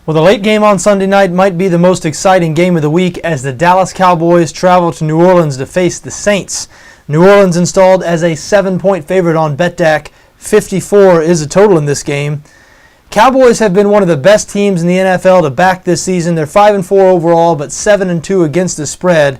Well, the late game on Sunday night might be the most exciting game of the week as the Dallas Cowboys travel to New Orleans to face the Saints. New Orleans installed as a 7-point favorite on BETDAQ. 54 is the total in this game. Cowboys have been one of the best teams in the NFL to back this season. They're 5-4 overall, but 7-2 against the spread.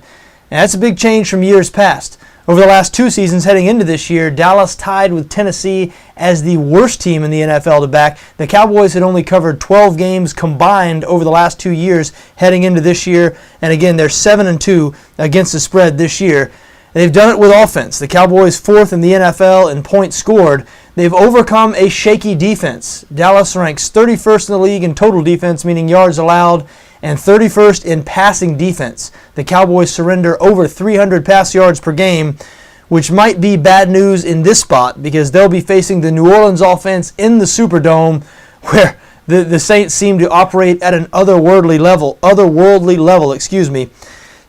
And that's a big change from years past. Over the last two seasons heading into this year, Dallas tied with Tennessee as the worst team in the NFL to back. The Cowboys had only covered 12 games combined over the last 2 years heading into this year. And again, they're 7-2 against the spread this year. They've done it with offense. The Cowboys fourth in the NFL in points scored. They've overcome a shaky defense. Dallas ranks 31st in the league in total defense, meaning yards allowed, and 31st in passing defense. The Cowboys surrender over 300 pass yards per game, which might be bad news in this spot because they'll be facing the New Orleans offense in the Superdome, where the Saints seem to operate at an otherworldly level.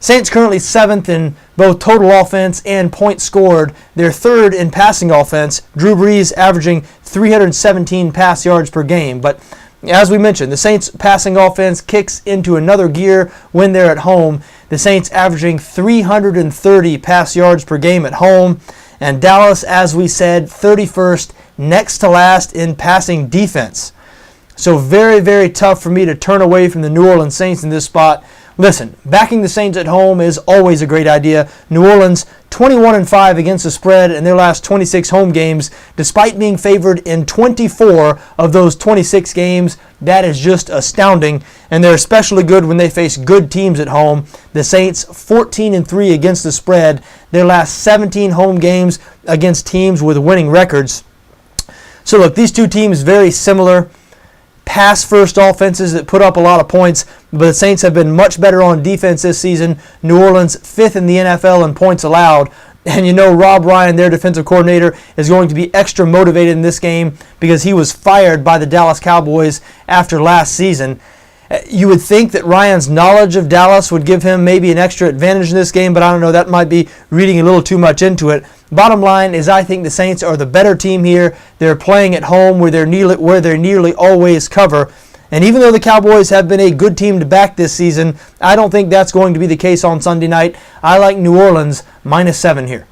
Saints currently 7th in both total offense and points scored. They're 3rd in passing offense. Drew Brees averaging 317 pass yards per game. But as we mentioned, the Saints passing offense kicks into another gear when they're at home. The Saints averaging 330 pass yards per game at home. And Dallas, as we said, 31st, next to last in passing defense. So very, very tough for me to turn away from the New Orleans Saints in this spot. Listen, backing the Saints at home is always a great idea. New Orleans 21-5 against the spread in their last 26 home games, despite being favored in 24 of those 26 games. That is just astounding, and they're especially good when they face good teams at home. The Saints 14-3 against the spread, their last 17 home games against teams with winning records. So look, these two teams very similar. Pass-first offenses that put up a lot of points, but the Saints have been much better on defense this season. New Orleans 5th in the NFL in points allowed. And you know Rob Ryan, their defensive coordinator, is going to be extra motivated in this game because he was fired by the Dallas Cowboys after last season. You would think that Ryan's knowledge of Dallas would give him maybe an extra advantage in this game, but I don't know. That might be reading a little too much into it. Bottom line is I think the Saints are the better team here. They're playing at home where they nearly always cover. And even though the Cowboys have been a good team to back this season, I don't think that's going to be the case on Sunday night. I like New Orleans -7 here.